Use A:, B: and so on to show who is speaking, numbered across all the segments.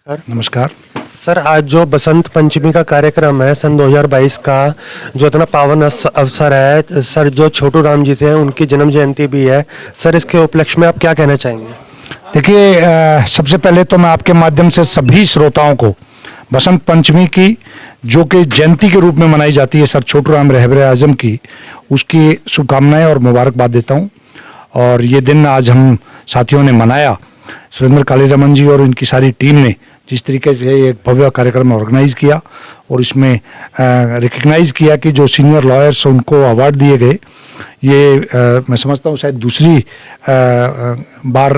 A: नमस्कार
B: सर, आज जो बसंत पंचमी का कार्यक्रम है सन 2022 का, जो इतना पावन अवसर है सर, जो छोटू राम जी थे उनकी जन्म जयंती भी है सर, इसके उपलक्ष्य में आप क्या कहना चाहेंगे?
A: देखिए, सबसे पहले तो मैं आपके माध्यम से सभी श्रोताओं को बसंत पंचमी की, जो कि जयंती के रूप में मनाई जाती है सर छोटू राम रहबरे आजम की, उसकी शुभकामनाएं और मुबारकबाद देता हूं। और ये दिन आज हम साथियों ने मनाया, सुरेंद्र कालीरमन जी और इनकी सारी टीम ने जिस तरीके से एक भव्य कार्यक्रम ऑर्गेनाइज किया और इसमें रिकग्नाइज किया कि जो सीनियर लॉयर्स उनको अवार्ड दिए गए, ये मैं समझता हूँ शायद दूसरी बार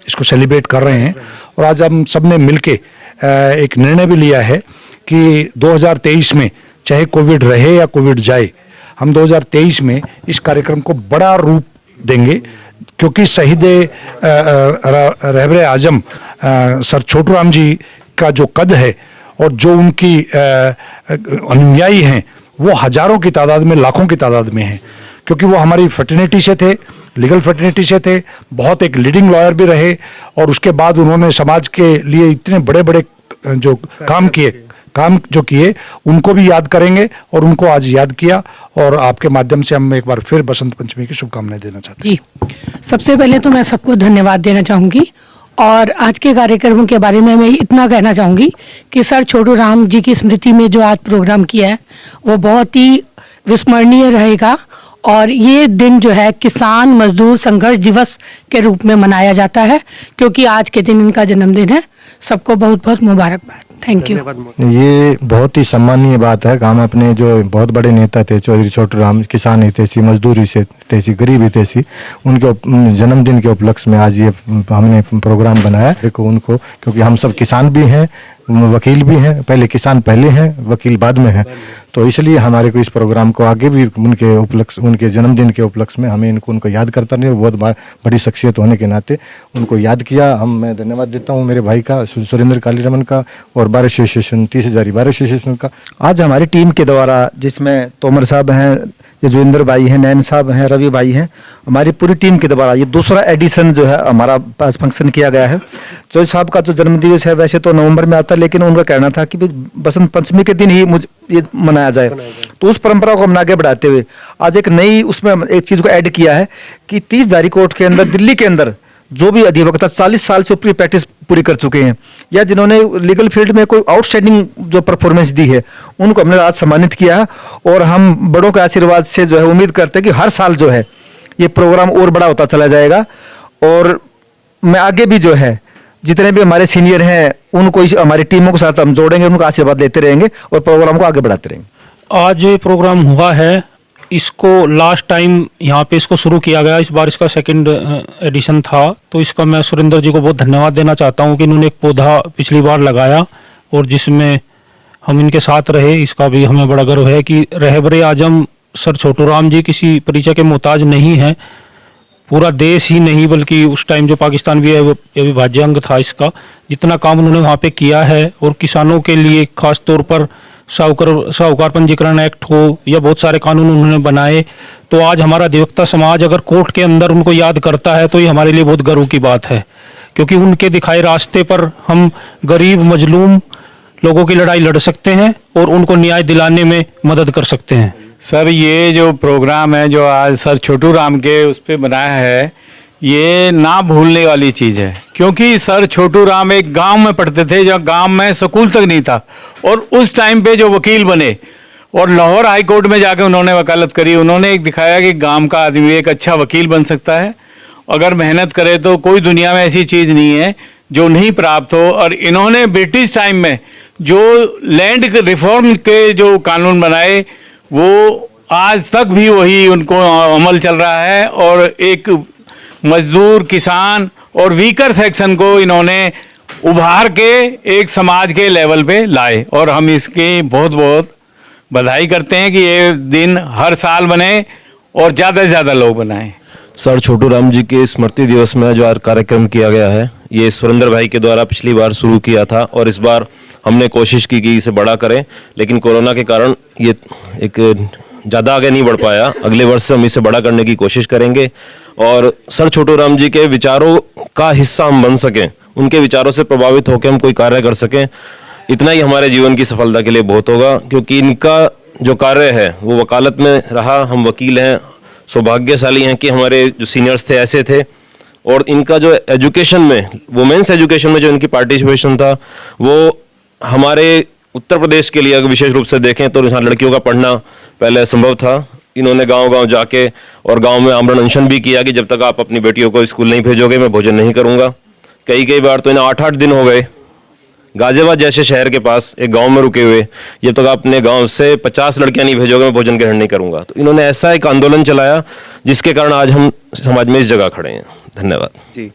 A: इसको सेलिब्रेट कर रहे हैं। और आज हम सब ने मिल के एक निर्णय भी लिया है कि 2023 में चाहे कोविड रहे या कोविड जाए, हम 2023 में इस कार्यक्रम को बड़ा रूप देंगे, क्योंकि शहीद रहबरे आजम सर छोटू राम जी का जो कद है और जो उनकी अनुयायी हैं वो हजारों की तादाद में, लाखों की तादाद में हैं, क्योंकि वो हमारी फ्रेटर्निटी से थे, लीगल फ्रेटर्निटी से थे, बहुत एक लीडिंग लॉयर भी रहे और उसके बाद उन्होंने समाज के लिए इतने बड़े बड़े जो काम जो किए, उनको भी याद करेंगे और उनको आज याद किया। और आपके माध्यम से हम एक बार फिर बसंत पंचमी की शुभकामनाएं देना चाहते हैं।
C: जी, सबसे पहले तो मैं सबको धन्यवाद देना चाहूँगी और आज के कार्यक्रम के बारे में मैं इतना कहना चाहूँगी कि सर छोटू राम जी की स्मृति में जो आज प्रोग्राम किया है वो बहुत ही विस्मरणीय रहेगा। और ये दिन जो है किसान मजदूर संघर्ष दिवस के रूप में मनाया जाता है, क्योंकि आज के दिन इनका जन्मदिन है। सबको बहुत बहुत मुबारकबाद। Thank you.
D: ये बहुत ही सम्मानीय बात है कि हम अपने जो बहुत बड़े नेता थे चौधरी छोटू राम, किसान हितैषी, मजदूर हितैषी, गरीब हितैषी, उनके जन्मदिन के उपलक्ष्य में आज ये हमने प्रोग्राम बनाया। देखो उनको, क्योंकि हम सब किसान भी हैं, वकील भी हैं, पहले किसान पहले हैं, वकील बाद में हैं, तो इसलिए हमारे को इस प्रोग्राम को आगे भी उनके जन्मदिन के उपलक्ष्य में हमें उनको याद करता नहीं, बहुत बड़ी शख्सियत होने के नाते उनको याद किया। मैं धन्यवाद देता हूँ मेरे भाई का, सुरेंद्र कालीरमन का, और बार एसोसिएशन 30,000 बार एसोसिएशन का।
E: आज हमारी टीम के द्वारा, जिसमें तोमर साहब हैं, ये जोगिंदर भाई हैं, नैन साहब हैं, रवि भाई हैं, हमारी पूरी टीम के द्वारा ये दूसरा एडिशन जो है हमारा पास फंक्शन किया गया है। चौधरी साहब का जो जन्मदिवस है वैसे तो नवंबर में आता है, लेकिन उनका कहना था कि बसंत पंचमी के दिन ही ये मनाया जाए, तो उस परंपरा को हम आगे बढ़ाते हुए आज एक नई उसमें एक चीज़ को ऐड किया है कि 30,000 कोर्ट के अंदर, दिल्ली के अंदर जो भी अधिवक्ता 40 साल से ऊपरी प्रैक्टिस पूरी कर चुके हैं या जिन्होंने लीगल फील्ड में कोई आउटस्टैंडिंग जो परफॉर्मेंस दी है, उनको हमने आज सम्मानित किया है। और हम बड़ों के आशीर्वाद से जो है उम्मीद करते हैं कि हर साल जो है ये प्रोग्राम और बड़ा होता चला जाएगा। और मैं आगे भी जो है जितने भी हमारे सीनियर हैं उनको हमारी टीमों के साथ हम जोड़ेंगे, उनको आशीर्वाद देते रहेंगे और प्रोग्राम को आगे बढ़ाते रहेंगे।
F: आज ये प्रोग्राम हुआ है, इसको लास्ट टाइम यहाँ पे इसको शुरू किया गया, इस बार इसका सेकंड एडिशन था, तो इसका मैं सुरेंद्र जी को बहुत धन्यवाद देना चाहता हूँ कि इन्होंने एक पौधा पिछली बार लगाया और जिसमें हम इनके साथ रहे। इसका भी हमें बड़ा गर्व है कि रहबरे आजम सर छोटू राम जी किसी परिचय के मोहताज नहीं है। पूरा देश ही नहीं बल्कि उस टाइम जो पाकिस्तान भी है वो अविभाज्य अंग था इसका, जितना काम उन्होंने वहाँ पे किया है। और किसानों के लिए खास तौर पर साहूकार पंजीकरण एक्ट हो या बहुत सारे कानून उन्होंने बनाए, तो आज हमारा अधिवक्ता समाज अगर कोर्ट के अंदर उनको याद करता है तो ये हमारे लिए बहुत गर्व की बात है, क्योंकि उनके दिखाए रास्ते पर हम गरीब मजलूम लोगों की लड़ाई लड़ सकते हैं और उनको न्याय दिलाने में मदद कर सकते हैं।
G: सर, ये जो प्रोग्राम है जो आज सर छोटू राम के उस पर बनाया है, ये ना भूलने वाली चीज़ है, क्योंकि सर छोटू राम एक गांव में पढ़ते थे, जो गांव में स्कूल तक नहीं था, और उस टाइम पे जो वकील बने और लाहौर हाई कोर्ट में जाके उन्होंने वकालत करी। उन्होंने एक दिखाया कि गांव का आदमी एक अच्छा वकील बन सकता है, अगर मेहनत करे तो कोई दुनिया में ऐसी चीज़ नहीं है जो नहीं प्राप्त हो। और इन्होंने ब्रिटिश टाइम में जो लैंड रिफॉर्म के जो कानून बनाए वो आज तक भी वही उनको अमल चल रहा है, और एक मजदूर, किसान और वीकर सेक्शन को इन्होंने उभार के एक समाज के लेवल पे लाए, और हम इसकी बहुत बहुत बधाई करते हैं कि ये दिन हर साल बने और ज़्यादा से ज़्यादा लोग बनाएं।
H: सर छोटू राम जी के स्मृति दिवस में जो कार्यक्रम किया गया है, ये सुरेंद्र भाई के द्वारा पिछली बार शुरू किया था और इस बार हमने कोशिश की कि इसे बड़ा करें, लेकिन कोरोना के कारण ये एक ज़्यादा आगे नहीं बढ़ पाया। अगले वर्ष हम इसे बड़ा करने की कोशिश करेंगे और सर छोटू राम जी के विचारों का हिस्सा हम बन सकें उनके विचारों से प्रभावित होकर हम कोई कार्य कर सकें, इतना ही हमारे जीवन की सफलता के लिए बहुत होगा। क्योंकि इनका जो कार्य है वो वकालत में रहा, हम वकील हैं, सौभाग्यशाली हैं कि हमारे जो सीनियर्स थे ऐसे थे। और इनका जो एजुकेशन में, वुमेन्स एजुकेशन में जो इनकी पार्टिसिपेशन था वो हमारे उत्तर प्रदेश के लिए अगर विशेष रूप से देखें तो यहाँ लड़कियों का पढ़ना पहले संभव था। इन्होंने गांव-गांव जाके और गांव में आमरण अनशन भी किया कि जब तक आप अपनी बेटियों को स्कूल नहीं भेजोगे मैं भोजन नहीं करूंगा। कई बार तो इन्हें 8-8 दिन हो गए गाजियाबाद जैसे शहर के पास एक गांव में रुके हुए, जब तक आप अपने गांव से 50 लड़कियां नहीं भेजोगे मैं भोजन ग्रहण नहीं करूंगा। तो इन्होंने ऐसा एक आंदोलन चलाया जिसके कारण आज हम समाज में इस जगह खड़े हैं। धन्यवाद
B: जी।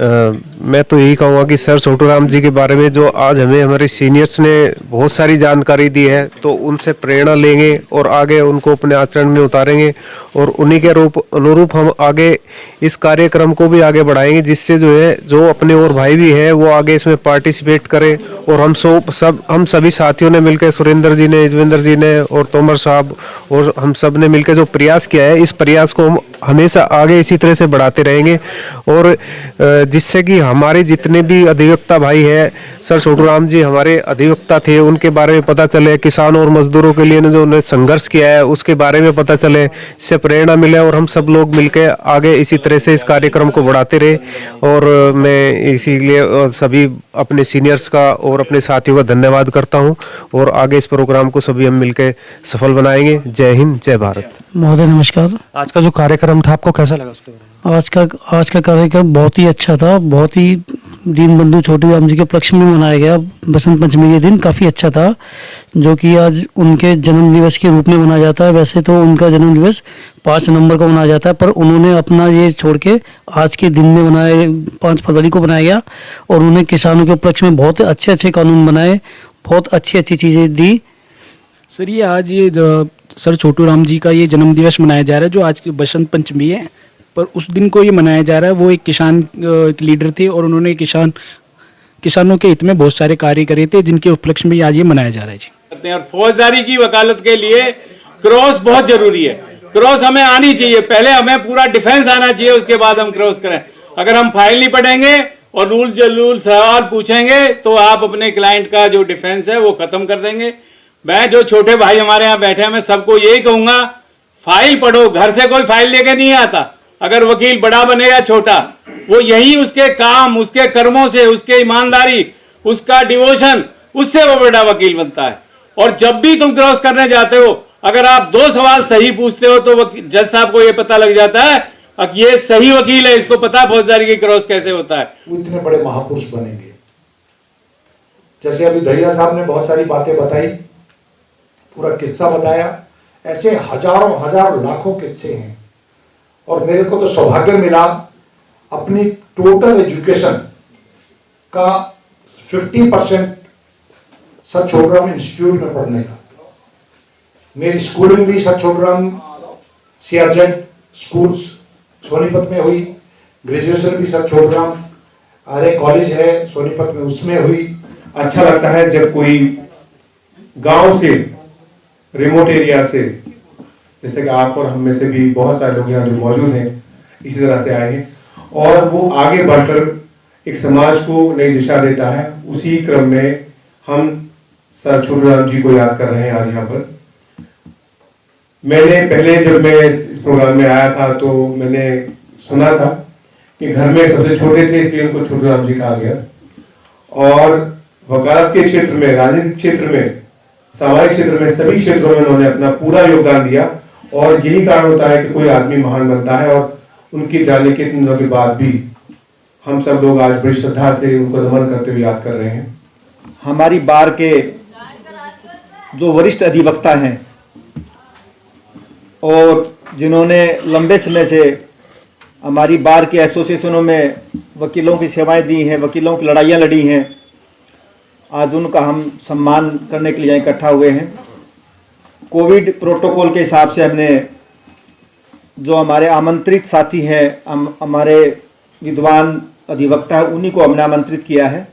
B: मैं तो यही कहूँगा कि सर छोटू राम जी के बारे में जो आज हमें हमारे सीनियर्स ने बहुत सारी जानकारी दी है, तो उनसे प्रेरणा लेंगे और आगे उनको अपने आचरण में उतारेंगे और उन्हीं के अनुरूप हम आगे इस कार्यक्रम को भी आगे बढ़ाएंगे, जिससे जो है जो अपने और भाई भी हैं वो आगे इसमें पार्टिसिपेट करें। और हम सभी साथियों ने मिलकर, सुरेंद्र जी ने, युजवेंद्र जी ने और तोमर साहब और हम सब ने मिलकर जो प्रयास किया है, इस प्रयास को हम हमेशा आगे इसी तरह से बढ़ाते रहेंगे। और जिससे कि हमारे जितने भी अधिवक्ता भाई हैं, सर छोटू राम जी हमारे अधिवक्ता थे, उनके बारे में पता चले, किसानों और मजदूरों के लिए जो उन्होंने संघर्ष किया है उसके बारे में पता चले, इससे प्रेरणा मिले और हम सब लोग मिलकर आगे इसी तरह से इस कार्यक्रम को बढ़ाते रहे। और मैं इसीलिए सभी अपने सीनियर्स का और अपने साथियों का धन्यवाद करता हूँ और आगे इस प्रोग्राम को सभी हम मिलकर सफल बनाएंगे। जय हिंद, जय भारत।
I: महोदय नमस्कार।
B: आज का जो कार्यक्रम था आपको कैसा लगा? उसके बारे में
I: आज का कार्यक्रम बहुत ही अच्छा था, बहुत ही दीनबंधु छोटू राम जी के उपलक्ष्य में मनाया गया बसंत पंचमी के दिन, काफ़ी अच्छा था, जो कि आज उनके जन्म दिवस के रूप में मनाया जाता है। वैसे तो उनका जन्म दिवस 5 नवंबर को मनाया जाता है, पर उन्होंने अपना ये छोड़ के आज के दिन में मनाया, 5 फरवरी को मनाया गया। और उन्होंने किसानों के उपलक्ष्य में बहुत अच्छे अच्छे कानून बनाए, बहुत अच्छी अच्छी चीज़ें दी।
J: सर ये आज ये सर छोटू राम जी का ये जन्म दिवस मनाया जा रहा है, जो आज की बसंत पंचमी है, पर उस दिन को ये मनाया जा रहा है। वो एक किसान लीडर थे और उन्होंने किसानों के हित में बहुत सारे कार्य करे थे, जिनके उपलक्ष्य में आज ये मनाया जा रहा है जी।
G: और फौजदारी की वकालत के लिए क्रॉस बहुत जरूरी है। क्रॉस हमें आनी चाहिए, पहले हमें पूरा डिफेंस आना चाहिए, उसके बाद हम क्रॉस करें। अगर हम फाइल नहीं पढ़ेंगे और रूल सवाल पूछेंगे तो आप अपने क्लाइंट का जो डिफेंस है वो खत्म कर देंगे। मैं जो छोटे भाई हमारे यहाँ बैठे हैं, मैं सबको यही कहूंगा, फाइल पढ़ो। घर से कोई फाइल लेके नहीं आता। अगर वकील बड़ा बने या छोटा, वो यही उसके काम, उसके कर्मों से, उसके ईमानदारी, उसका डिवोशन, उससे वो बड़ा वकील बनता है। और जब भी तुम क्रॉस करने जाते हो, अगर आप 2 सवाल सही पूछते हो तो जज साहब को ये पता लग जाता है अब ये सही वकील है, इसको पता फौजदारी की क्रॉस कैसे होता है।
A: वो इतने बड़े महापुरुष बनेंगे। जैसे अभी दहिया साहब ने बहुत सारी बातें बताई, पूरा किस्सा बताया, ऐसे हजारों लाखों किस्से हैं। और मेरे को तो सौभाग्य मिला अपनी टोटल एजुकेशन का 50% सर छोटू राम इंस्टीट्यूट में पढ़ने का। मेरी स्कूलिंग भी sir Chhotu Ram CRZ school Sonipat में हुई, ग्रेजुएशन भी सर छोटू राम आर्य कॉलेज है सोनीपत में, उसमें हुई।
K: अच्छा लगता है जब कोई गांव से, रिमोट एरिया से, जैसे कि आप और हम में से भी बहुत सारे लोग यहाँ जो मौजूद हैं, इसी तरह से आए हैं और वो आगे बढ़कर एक समाज को नई दिशा देता है। उसी क्रम में हम सर छोटू राम जी को याद कर रहे हैं आज यहाँ पर। मैंने पहले जब मैं इस प्रोग्राम में आया था तो मैंने सुना था कि घर में सबसे छोटे थे, इसलिए उनको छोटू राम जी कहा गया। और वकालत के क्षेत्र में, राजनीतिक क्षेत्र में, सामाजिक क्षेत्र में, सभी क्षेत्रों में उन्होंने अपना पूरा योगदान दिया। और यही कारण होता है कि कोई आदमी महान बनता है। और उनके जाने के इतने दिनों के बाद भी हम सब लोग आज बड़ी श्रद्धा से उनको नमन करते हुए याद कर रहे हैं।
E: हमारी बार के जो वरिष्ठ अधिवक्ता हैं और जिन्होंने लंबे समय से हमारी बार के एसोसिएशनों में वकीलों की सेवाएं दी हैं, वकीलों की लड़ाइयाँ लड़ी हैं, आज उनका हम सम्मान करने के लिए इकट्ठा हुए हैं। कोविड प्रोटोकॉल के हिसाब से हमने जो हमारे आमंत्रित साथी हैं, हमारे विद्वान अधिवक्ता हैं, उन्हीं को हमने आमंत्रित किया है।